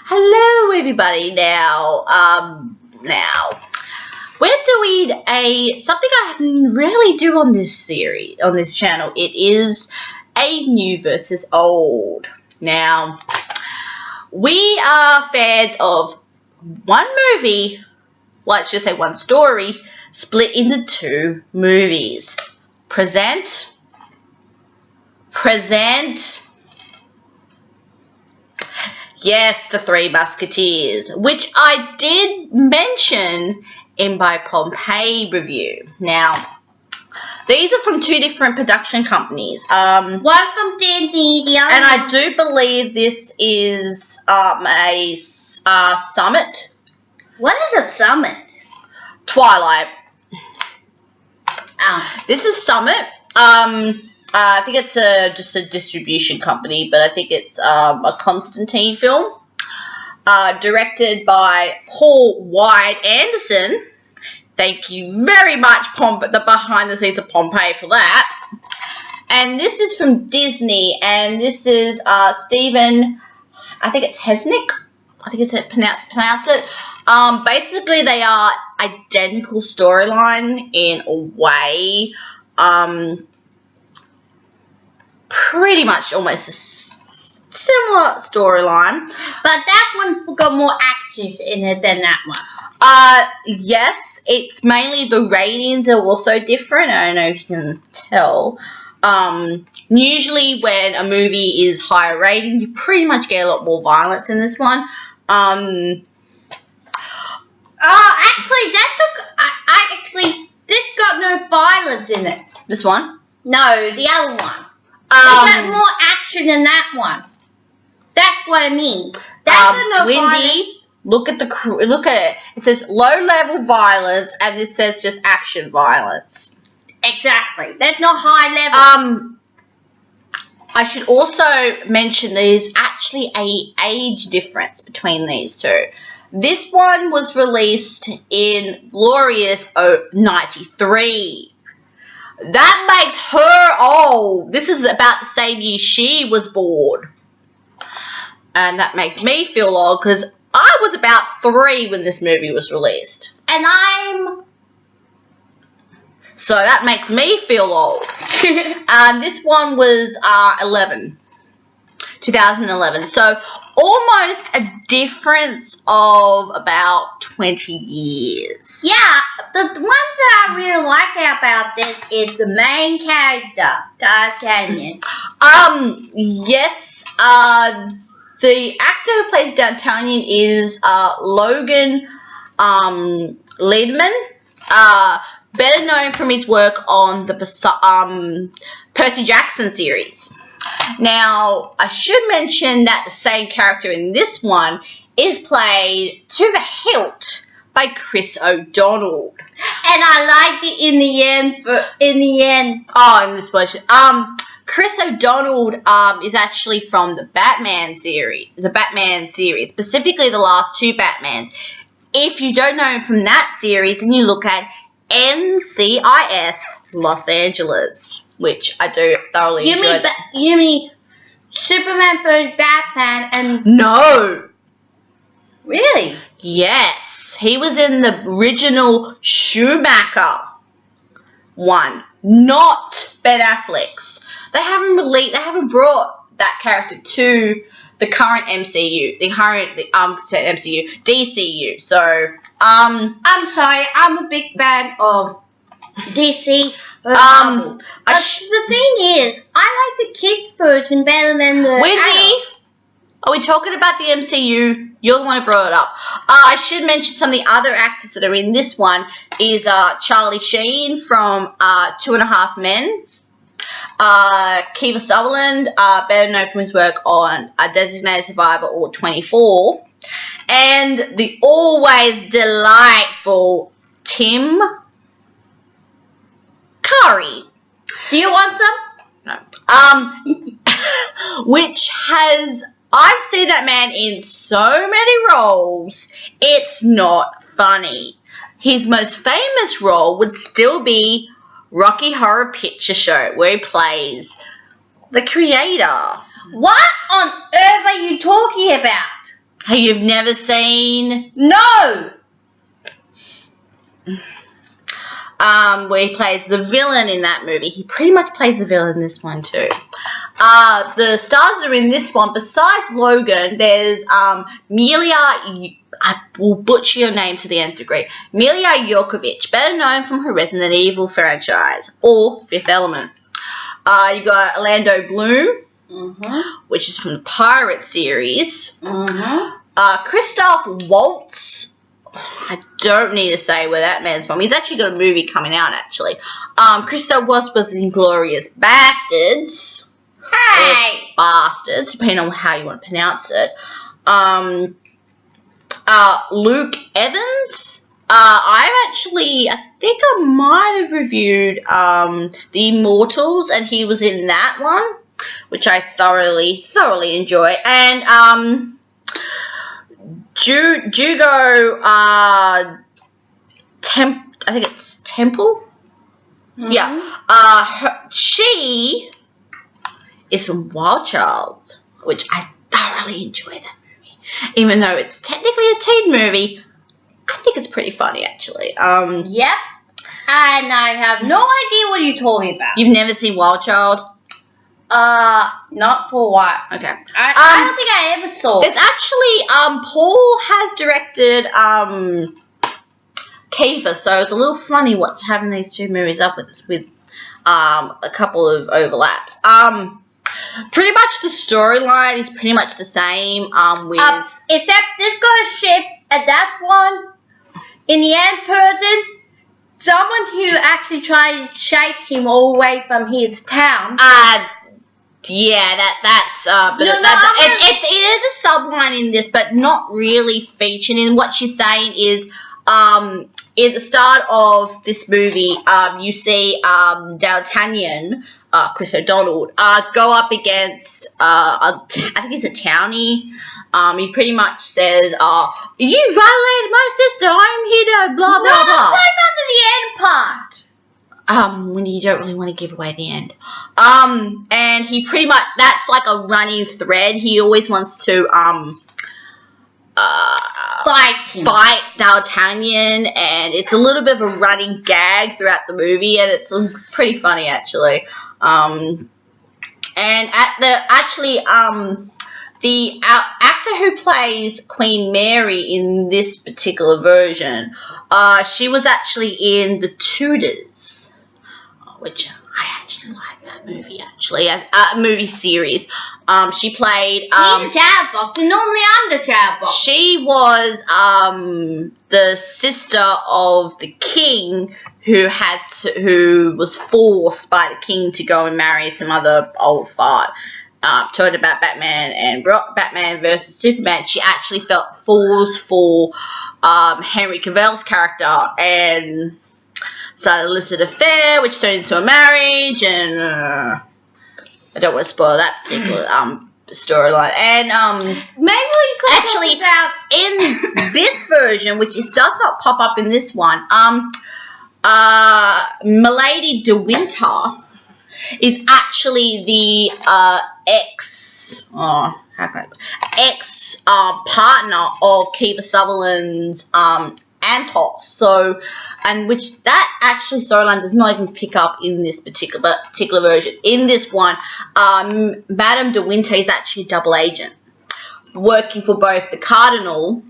Hello, everybody. Now we're doing something I haven't really do on this series, on this channel. It is a new versus old. Now, we are fans of one movie, well, let's just say one story, split into two movies. Present. Yes, the Three Musketeers, which I did mention in my Pompeii review. Now, these are from two different production companies. One from Disney, the other. And I do believe this is a Summit. What is a Summit? Twilight. Oh. This is Summit. I think it's just a distribution company, but I think it's a Constantine film. Directed by Paul White Anderson. Thank you very much, the behind the scenes of Pompeii, for that. And this is from Disney, and this is Stephen, I think it's Hesnick. I think it's pronounce it. Basically, they are identical storyline in a way. Pretty much almost a similar storyline. But that one got more action in it than that one. Yes, it's mainly the ratings are also different. I don't know if you can tell. Usually when a movie is higher rating, you pretty much get a lot more violence in this one. Actually, this got no violence in it. This one? No, the other one. It got more action than that one. That's what I mean. That got no Wendy, violence. look at it. It says low level violence, and this says just action violence. Exactly. That's not high level. I should also mention there's actually a age difference between these two. This one was released in glorious 93. That makes her old. This is about the same year she was born. And that makes me feel old because I was about 3 when this movie was released. And I'm... So that makes me feel old. This one was 2011. So almost a difference of about 20 years. Yeah, the one that I really like about this is the main character, D'Artagnan. Yes, the actor who plays D'Artagnan is Logan Lerman, better known from his work on the Percy Jackson series. Now, I should mention that the same character in this one is played to the hilt by Chris O'Donnell. And I liked it in the end. Oh, in this version. Chris O'Donnell is actually from the Batman series. Specifically the last 2 Batmans. If you don't know him from that series, then you look at NCIS Los Angeles, which I do thoroughly enjoy. You mean Superman vs. Batman and... No. Really? Yes. He was in the original Schumacher one, not Ben Affleck's. They haven't brought that character to the current MCU, DCU. So, I'm sorry, I'm a big fan of DC. But the thing is, I like the kids' version better than the Wendy, adult. are we talking about the MCU? You're the one who brought it up. I should mention some of the other actors that are in this one is Charlie Sheen from 2.5 Men. Kiefer Sutherland, better known from his work on Designated Survivor or 24. And the always delightful Tim Curry. Do you want some? No. Which has... I've seen that man in so many roles, it's not funny. His most famous role would still be Rocky Horror Picture Show, where he plays the creator. What on earth are you talking about? You've never seen? No! Where he plays the villain in that movie. He pretty much plays the villain in this one too. The stars that are in this one, besides Logan, there's Milia, I will butcher your name to the nth degree, Milia Jovovich, better known from her Resident Evil franchise, or Fifth Element. You got Orlando Bloom, which is from the Pirate series. Christoph Waltz, I don't need to say where that man's from. He's actually got a movie coming out, actually. Christoph Waltz was in Glorious Bastards. Hey! Bastards, depending on how you want to pronounce it. Luke Evans. I think I might have reviewed The Immortals, and he was in that one, which I thoroughly enjoy. And Jugo I think it's Temple. Yeah. She is from Wild Child, which I thoroughly enjoy that movie. Even though it's technically a teen movie, I think it's pretty funny, actually. Yep. And I have no idea what you're talking about. You've never seen Wild Child? Not for a while. Okay. I don't think I ever saw it. It's actually, Paul has directed, Kiva, so it's a little funny having these two movies up with a couple of overlaps. Pretty much the storyline is pretty much the same, except this got a ship, and that one, in the end person, someone who actually tried to chase him all the way from his town. Yeah, it is a subline in this, but not really featured. And what she's saying is, at the start of this movie, you see D'Artagnan, Chris O'Donnell, go up against, I think he's a townie. He pretty much says, you violated my sister, I'm here to blah, blah, blah. No, say about the end part. When you don't really want to give away the end. And he pretty much, that's like a running thread. He always wants to, fight D'Artagnan, and it's a little bit of a running gag throughout the movie, and it's pretty funny, actually. And the actor who plays Queen Mary in this particular version, she was actually in The Tudors, which I actually like that movie, actually, movie series. She played, he's a child box, and normally I'm the child box. She was, the sister of the king who was forced by the king to go and marry some other old fart. Talked about Batman and Batman versus Superman. She actually falls for Henry Cavill's character and started an illicit affair, which turned into a marriage. And I don't want to spoil that particular storyline. And maybe we could actually talk about in this version, which does not pop up in this one, Milady de Winter is actually the ex partner of Kiefer Sutherland's Antos. So, and which that actually storyline does not even pick up in this particular version. In this one, Madame de Winter is actually a double agent, working for both the Cardinal.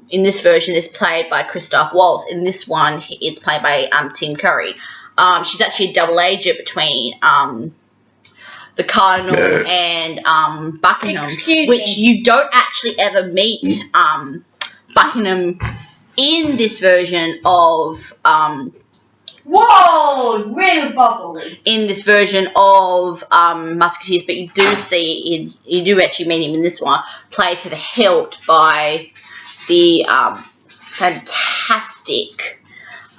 In this version, is played by Christoph Waltz. In this one, it's played by Tim Curry. She's actually a double agent between the Cardinal and Buckingham, which you don't actually ever meet Buckingham in this version of whoa, really bubbly. In this version of Musketeers, but you do actually meet him in this one, played to the hilt by the fantastic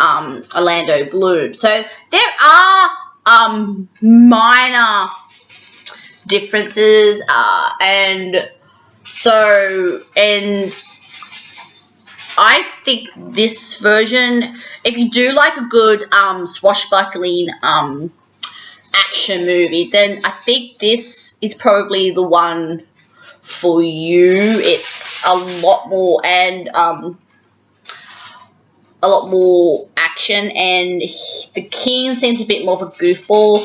Orlando Bloom. So there are minor differences, and I think this version, if you do like a good swashbuckling action movie, then I think this is probably the one for you. It's a lot more action, and the king seems a bit more of a goofball.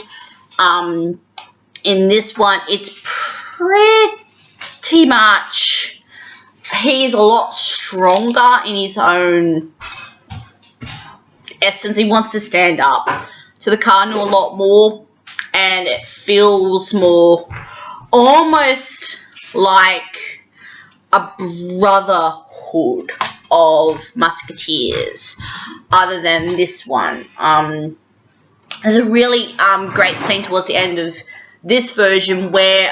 In this one, it's pretty much he's a lot stronger in his own essence. He wants to stand up to the cardinal a lot more, and it feels more almost like a brotherhood of musketeers other than this one. There's a really great scene towards the end of this version where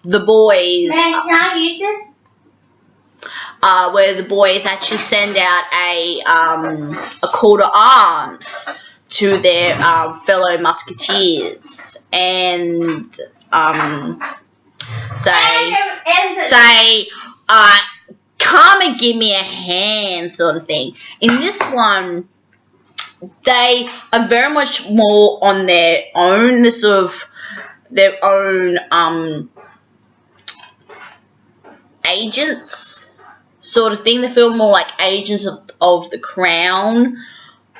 the boys where the boys actually send out a call to arms to their fellow musketeers and say come and give me a hand, sort of thing. In this one, they are very much more on their own, agents, sort of thing. They feel more like agents of the crown,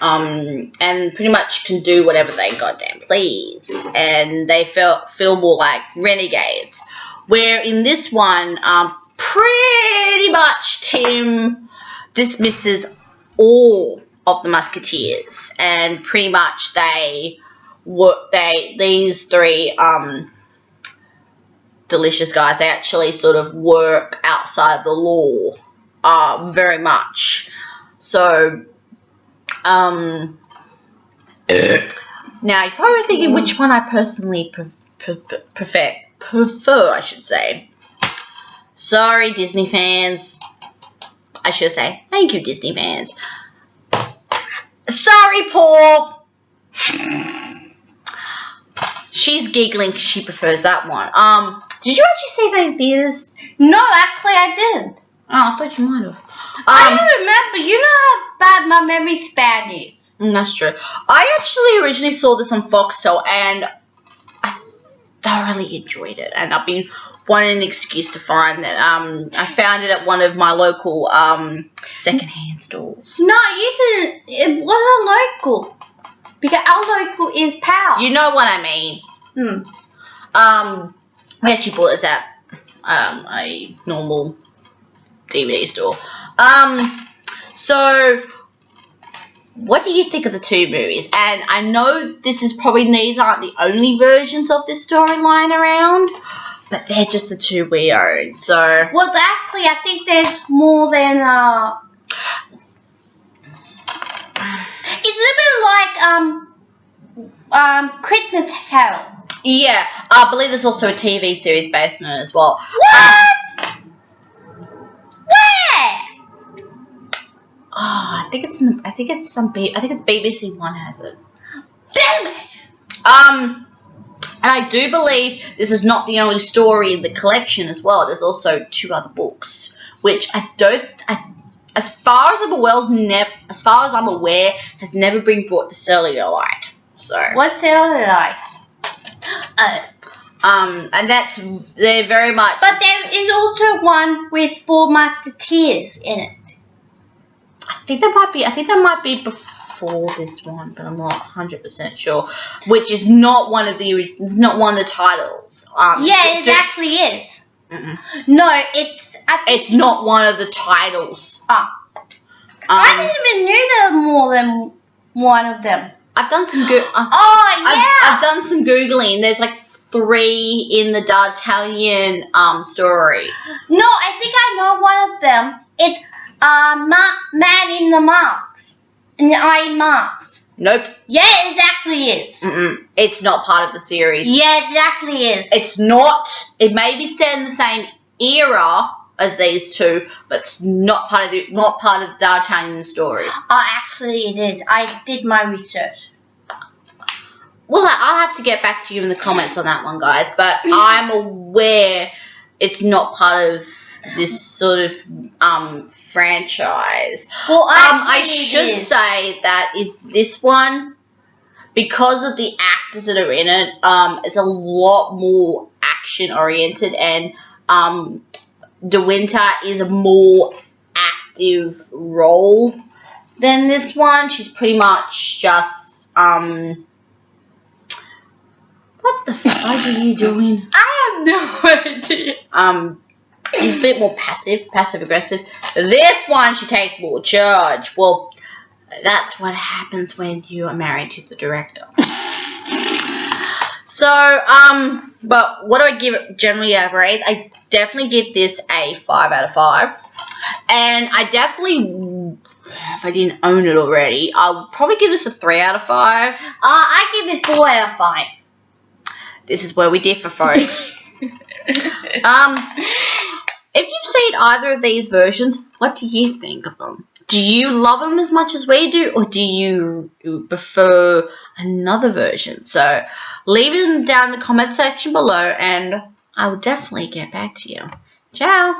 and pretty much can do whatever they goddamn please. And they feel more like renegades. Where in this one, pretty much Tim dismisses all of the musketeers, and pretty much these three delicious guys, they actually sort of work outside the law very much. So now you're probably thinking which one I personally prefer, I should say. Sorry, Disney fans. I should say thank you, Disney fans. Sorry, Paul. She's giggling because she prefers that one. Did you actually see that in theaters? No, actually I didn't. Oh, I thought you might have. I don't remember. You know how bad my memory span is. That's true. I actually originally saw this on Foxtel, and I thoroughly enjoyed it. And I've been wanting an excuse to find that. I found it at one of my local secondhand stores. No, you didn't. It wasn't local. Because our local is Power. You know what I mean. We actually bought this at a normal DVD store. So what do you think of the two movies? And I know these aren't the only versions of this storyline around, but they're just the two we own. So well, actually, I think there's more than it's a bit like Christmas Carol. Yeah, I believe there's also a TV series based on it as well. What? Where? Oh, I think it's BBC One has it. Damn it! And I do believe this is not the only story in the collection as well. There's also 2 other books, which as far as I'm aware, has never been brought to cellular light. So what's cellular light? And they're very much. But there is also one with 4 Musketeers in it. I think that might be before this one, but I'm not 100% sure. Which is not one of the titles. It actually is. Mm-mm. No, it's not one of the titles. I didn't even know there was more than one of them. I've done some I've done some Googling. There's like 3 in the D'Artagnan story. No, I think I know one of them. It's Man in the Marks. In the Iron Marks. Nope. Yeah, it actually is. It's not part of the series. Yeah, it actually is. It's not. It may be set in the same era as these 2, but it's not part of the D'Artagnan story. Oh, actually it is. I did my research. Well, I'll have to get back to you in the comments on that one, guys. But I'm aware it's not part of this sort of franchise. Well, I should say that if this one, because of the actors that are in it, it's a lot more action oriented, and De Winter is a more active role than this one. She's pretty much just what the fuck are you doing? I have no idea. She's a bit more passive aggressive. This one, she takes more charge. Well, that's what happens when you are married to the director. So, but what do I give it generally a grade? I definitely give this a 5 out of 5. And I definitely, if I didn't own it already, I'll probably give this a 3 out of 5. I give it 4 out of 5. This is where we differ, folks. If you've seen either of these versions, what do you think of them? Do you love them as much as we do, or do you prefer another version? So leave them down in the comment section below, and I will definitely get back to you. Ciao!